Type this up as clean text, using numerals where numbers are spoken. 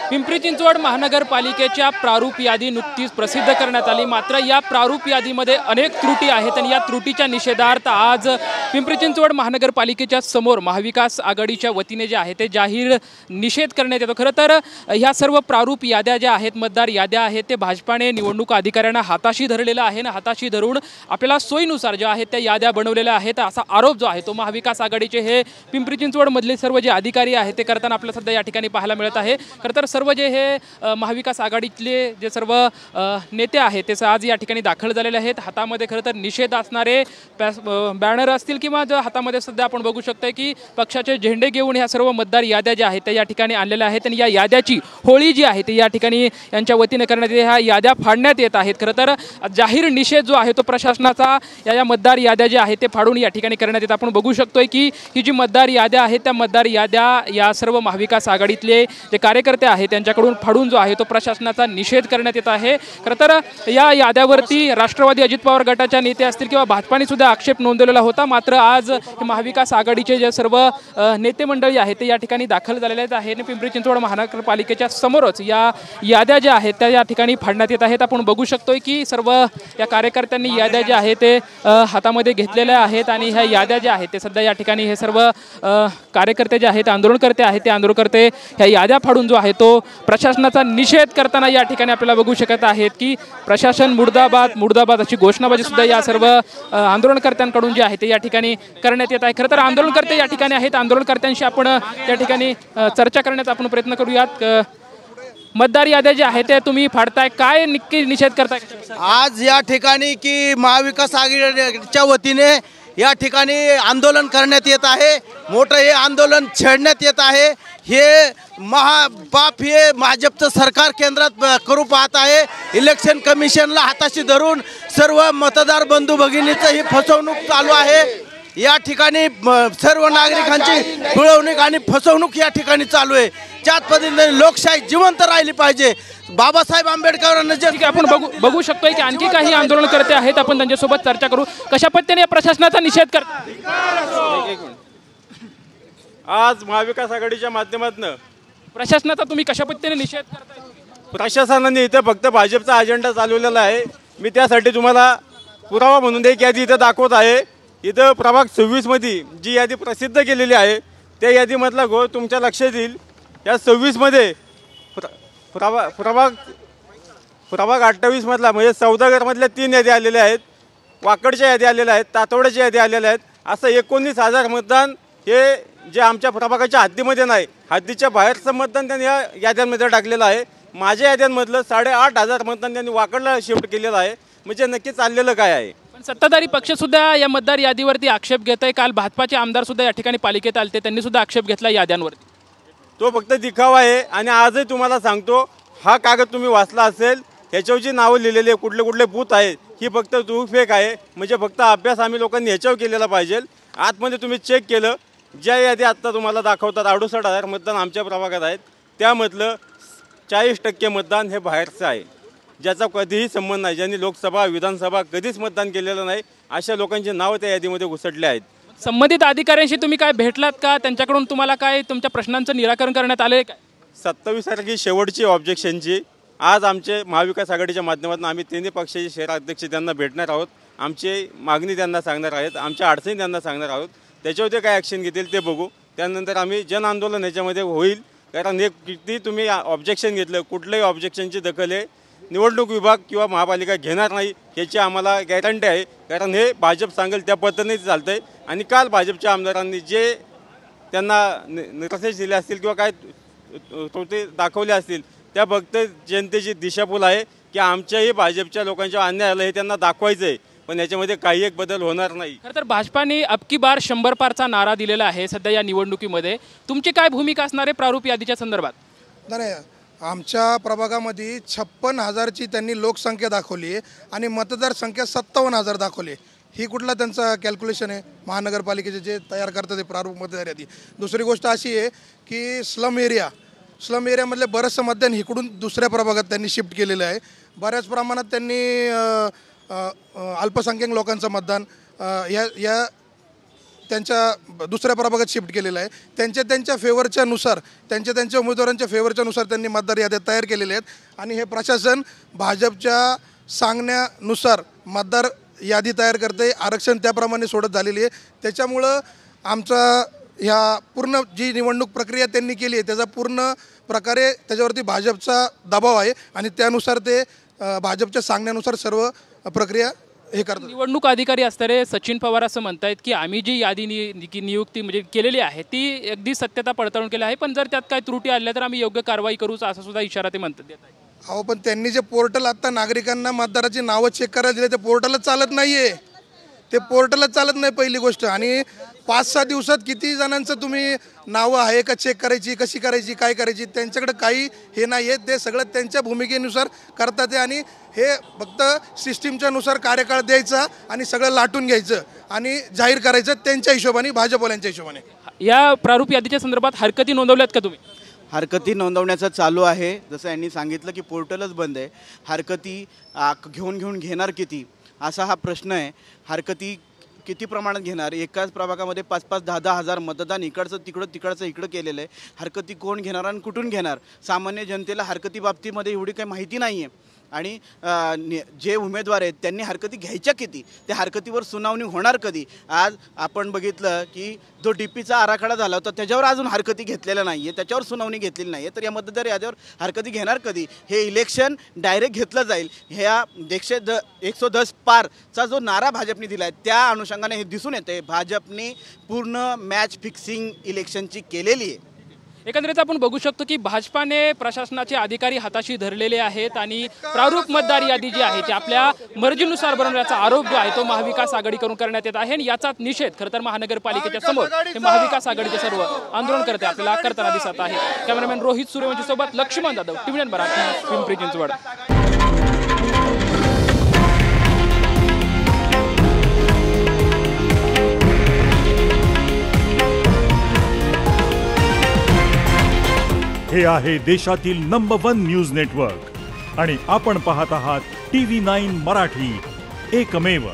पिंपरी चिंचवड महानगरपालिकेच्या प्रारूप यादी नुकतीच प्रसिद्ध करण्यात आली। मात्र या प्रारूप यादीमध्ये अनेक त्रुटी आहेत आणि या त्रुटीच्या निषेधार्थ आज पिंपरी चिंचवड महानगरपालिकेच्या समोर महाविकास आघाडीच्या वतीने जे आहे ते जाहीर निषेध करण्यात येतो। खरं तर ह्या सर्व प्रारूप याद्या ज्या आहेत, मतदार याद्या आहेत, ते भाजपाने निवडणूक अधिकाऱ्यांना हाताशी धरलेला आहे ना हाताशी धरून आपल्याला सोयीनुसार ज्या आहेत त्या याद्या बनवलेल्या आहेत असा आरोप जो आहे तो महाविकास आघाडीचे हे पिंपरी चिंचवड मधले सर्व जे अधिकारी आहेत ते करताना आपल्याला सध्या या ठिकाणी पाहायला मिळत आहे। खरं तर सर्व जे हे महाविकास आघाडीतले जे सर्व नेते आहेत ते आज या ठिकाणी दाखल झालेले आहेत। हातामध्ये खरं तर निषेध असणारे बॅनर असतील किंवा हातामध्ये सध्या आपण बघू शकतो की पक्षाचे झेंडे घेऊन ह्या सर्व मतदार याद्या ज्या आहेत त्या या ठिकाणी आणलेल्या आहेत आणि या याद्याची होळी जी आहे ती या ठिकाणी यांच्या वतीने करण्यात येते। ह्या याद्या फाडण्यात येत आहेत। खरं तर जाहीर निषेध जो आहे तो प्रशासनाचा या मतदार याद्या ज्या आहेत ते फाडून या ठिकाणी करण्यात येत। आपण बघू शकतोय की ही जी मतदार याद्या आहेत त्या मतदार याद्या या सर्व महाविकास आघाडीतले जे कार्यकर्ते आहेत त्यांच्याकडून फाडून जो आहे तो प्रशासनाचा निषेध करण्यात येत आहे। खरं तर या याद्यावरती राष्ट्रवादी अजित पवार गटाच्या नेते असतील किंवा भाजपाने सुद्धा आक्षेप नोंदवलेला होता। मात्र आज महाविकास आघाडीचे जे सर्व नेते मंडळी आहेत ते या ठिकाणी दाखल झालेले आहेत। पिंपरी चिंचवड महानगरपालिकेच्या समोरच या याद्या ज्या आहेत त्या या ठिकाणी फाडण्यात येत आहेत। आपण बघू शकतोय की सर्व या कार्यकर्त्यांनी याद्या ज्या आहेत ते हातामध्ये घेतलेल्या आहेत आणि ह्या याद्या ज्या आहेत ते सध्या या ठिकाणी हे सर्व कार्यकर्ते जे आहेत आंदोलनकर्ते आहेत ते आंदोलनकर्ते ह्या याद्या फाडून जो आहे तो प्रशासनाचा निषेध करताना या ठिकाणी आपल्याला बघू शकत आहेत की प्रशासन मुर्दाबाद मुर्दाबाद अशी घोषणाबाजी सुद्धा या सर्व आंदोलनकर्त्यांकडून जे आहे ते या ठिकाणी करण्यात येत आहे। खरं तर आंदोलनकर्ते या ठिकाणी आहेत, आंदोलनकर्त्यांशी आपण या ठिकाणी चर्चा करण्याचा आपण प्रयत्न करूयात। मतदार याद्या ज्या आहेत त्या तुम्ही फाडताय, काय नक्की निषेध करताय आज या ठिकाणी की महाविकास आघाडीच्या वतीने या ठिकाणी आंदोलन करण्यात येत आहे। मोठं हे आंदोलन छेडण्यात येत आहे। हे महापाप हे भाजपचं सरकार केंद्रात करू पाहत आहे। इलेक्शन कमिशनला हाताशी धरून सर्व मतदार बंधू भगिनीचं ही फसवणूक चालू आहे। या ठिकाणी सर्व नागरिकांची पिळवणूक आणि फसवणूक या ठिकाणी चालू आहे। त्याच पद्धतीने लोकशाही जिवंत राहिली पाहिजे। बाबासाहेब आंबेडकरांना जे आपण बघू शकतोय की आणखी काही आंदोलनकर्ते आहेत, आपण त्यांच्यासोबत चर्चा करू। कशा पद्धतीने प्रशासनाचा निषेध करतात आज महाविकास आघाडीच्या माध्यमातून प्रशासनाचा तुम्ही कशा पद्धतीने निषेध करताय? प्रशासनाने इथं फक्त भाजपचा अजेंडा चालवलेला आहे। मी त्यासाठी तुम्हाला पुरावा म्हणून एक यादी इथं दाखवत आहे। इथं प्रभाग 26 मध्ये जी यादी प्रसिद्ध केलेली आहे त्या यादीमधला घोळ तुमच्या लक्षात येईल। या 26 मध्ये प्रभाग 28 मधला म्हणजे सौदागरमधल्या 3 यादी आलेल्या आहेत, वाकडच्या यादी आलेल्या आहेत, तातवड्याच्या यादी आलेल्या आहेत। असं 19,000 मतदान हे जे आमच्या प्रभागाच्या हद्दीमध्ये नाही, हद्दीच्या बाहेरचं मतदान त्यांनी या याद्यांमध्ये टाकलेलं आहे। माझ्या याद्यांमधलं 8,500 मतदान त्यांनी वाकडला शिफ्ट केलेलं आहे। म्हणजे नक्की चाललेलं काय आहे? पण सत्ताधारी पक्ष सुद्धा या मतदार यादीवरती आक्षेप घेत आहे। काल भाजपाचे आमदार सुद्धा या ठिकाणी पालिकेत आलते, त्यांनी सुद्धा आक्षेप घेतला याद्यांवरती। तो फक्त दिखावा आहे। आणि आजही तुम्हाला सांगतो, हा कागद तुम्ही वाचला असेल, ह्याच्यावर जी नावं लिहिलेली आहे, कुठले कुठले बूथ आहेत, ही फक्त फेक आहे। म्हणजे फक्त अभ्यास आम्ही लोकांनी ह्याच्यावर केलेला पाहिजे। आतमध्ये तुम्ही चेक केलं, ज्या यादी आत्ता तुम्हाला दाखवतात 68,000 मतदान आमच्या प्रभागात आहेत, त्यामधलं 40% मतदान हे बाहेरचं आहे, ज्याचा कधीही संबंध नाही, ज्यांनी लोकसभा विधानसभा कधीच मतदान केलेलं नाही, अशा लोकांची नावं त्या यादीमध्ये घुसडले आहेत। संबंधित अधिकाऱ्यांशी तुम्ही काय भेटलात का? त्यांच्याकडून तुम्हाला काय तुमच्या प्रश्नांचं निराकरण करण्यात आले काय? 27 तारखेची शेवटची ऑब्जेक्शनची आज आमचे महाविकास आघाडीच्या माध्यमातून आम्ही तिन्ही पक्षाचे शहराध्यक्ष त्यांना भेटणार आहोत। आमची मागणी त्यांना सांगणार आहेत, आमच्या अडचणी त्यांना सांगणार आहोत। त्याच्यावर ते काय ॲक्शन घेतील ते बघू। त्यानंतर आम्ही जन आंदोलन याच्यामध्ये होईल। कारण हे किती तुम्ही ऑब्जेक्शन घेतलं, कुठल्याही ऑब्जेक्शनची दखल आहे निवडणूक विभाग किंवा महापालिका घेणार नाही याची आम्हाला गॅरंटी आहे। कारण हे भाजप सांगेल त्या पद्धतीनेच चालतं आहे। आणि काल भाजपच्या आमदारांनी जे त्यांना निर्देश दिले असतील किंवा काय ते दाखवले असतील त्या फक्त जनतेची दिशाभूल आहे की आमच्याही भाजपच्या लोकांच्या अन्याय आलं हे त्यांना दाखवायचं आहे, पण याच्यामध्ये काही एक बदल होणार नाही। खरं तर भाजपाने अबकी बार 100 पारचा नारा दिलेला आहे सध्या या निवडणुकीमध्ये। तुमची काय भूमिका असणार आहे प्रारूप यादीच्या संदर्भात? नाही, आमच्या प्रभागामध्ये 56,000ची त्यांनी लोकसंख्या दाखवली आणि मतदार संख्या 57,000 दाखवली। ही कुठला त्यांचा कॅल्क्युलेशन आहे? महानगरपालिकेचे जे तयार करतात ते प्रारूप मतदार यादी। दुसरी गोष्ट अशी आहे की स्लम एरियामधले बरंचसं मतदान इकडून दुसऱ्या प्रभागात त्यांनी शिफ्ट केलेलं आहे। बऱ्याच प्रमाणात त्यांनी अल्पसंख्याक लोकांचं मतदान या त्यांच्या दुसऱ्या प्रभागात शिफ्ट केलेलं आहे. त्यांच्या फेवरच्या नुसार त्यांच्या उमेदवारांच्या फेवरच्या नुसार त्यांनी मतदार याद्या तयार केलेल्या आहेत आणि हे प्रशासन भाजपच्या सांगण्यानुसार मतदार यादी तयार करते. आरक्षण त्याप्रमाणे सोडत झालेली आहे. त्याच्यामुळं आमचा ह्या पूर्ण जी निवडणूक प्रक्रिया त्यांनी केली आहे त्याचा पूर्ण प्रकारे त्याच्यावरती भाजपचा दबाव आहे आणि त्यानुसार ते भाजपच्या सांगण्यानुसार सर्व प्रक्रिया हे करतात. निवडणूक अधिकारी असणारे सचिन पवार असं म्हणतायत की आम्ही जी यादी नियुक्ती म्हणजे केलेली आहे ती अगदी सत्यता पडताळून केली आहे, पण जर त्यात काय त्रुटी आल्या तर आम्ही योग्य कारवाई करू असा सुद्धा इशारा ते म्हणतात देत आहेत. अहो पण त्यांनी जे पोर्टल आता नागरिकांना मतदाराची नावं चेक करायला दिले ते पोर्टलच चालत नाही आहे. ते पोर्टलच चालत नाही पहिली गोष्ट. आणि 5-6 दिवसात किती जणांचं तुम्ही नावं आहे का चेक करायची, कशी करायची, काय करायची, त्यांच्याकडे काही हे नाही आहे. ते सगळं त्यांच्या भूमिकेनुसार करतात आहे आणि हे फक्त सिस्टीमच्या नुसार कार्यकाळ द्यायचा आणि सगळं लाटून घ्यायचं आणि जाहीर करायचं त्यांच्या हिशोबाने, भाजपवाल्यांच्या हिशोबाने. या प्रारूप यादीच्या संदर्भात हरकती नोंदवल्यात का तुम्ही? हरकती नोंदवण्याचं चालू आहे. जसं यांनी सांगितलं की पोर्टलच बंद आहे. हरकती घेऊन घेणार किती असा हा प्रश्न आहे. हरकती किती प्रमाणात घेणार? एकाच प्रभागामध्ये 5-5, 10-10 हजार मतदान इकडचं तिकडचं इकडं केलेलं आहे. हरकती कोण घेणार आणि कुठून घेणार? सामान्य जनतेला हरकती बाबतीमध्ये एवढी काही माहिती नाही आहे आणि जे उमेदवार आहेत त्यांनी हरकती घ्यायच्या किती, त्या हरकतीवर सुनावणी होणार कधी? आज आपण बघितलं की जो डीपीचा आराखडा झाला होता त्याच्यावर अजून हरकती घेतलेल्या नाही आहे, त्याच्यावर सुनावणी घेतलेली नाही आहे. तर या मतदार यादीवर हरकती घेणार कधी? हे इलेक्शन डायरेक्ट घेतलं जाईल. ह्या 110 पारचा जो नारा भाजपने दिला आहे त्या अनुषंगाने हे दिसून येते भाजपने पूर्ण मॅच फिक्सिंग इलेक्शनची केलेली आहे. एकंदरीत आपण बघू शकतो की भाजपाने प्रशासनाचे अधिकारी हाताशी धरलेले आहेत आणि प्रारूप मतदार यादी जी आहे ती आपल्या मर्जीनुसार बनवण्याचा आरोप जो आहे तो महाविकास आघाडीकडून करण्यात येत आहे आणि याचा निषेध खरं तर महानगरपालिकेच्या समोर हे महाविकास आघाडीचे सर्व आंदोलनकर्ते आपल्याला करताना दिसत आहेत. कॅमेरामॅन रोहित सूर्यवंशी सोबत लक्ष्मण जाधव, TVN मराठी, पिंपरी चिंचवड. हे आहे देशातील नंबर 1 न्यूज नेटवर्क आणि आपण पाहत आहात TV9 मराठी, एकमेव.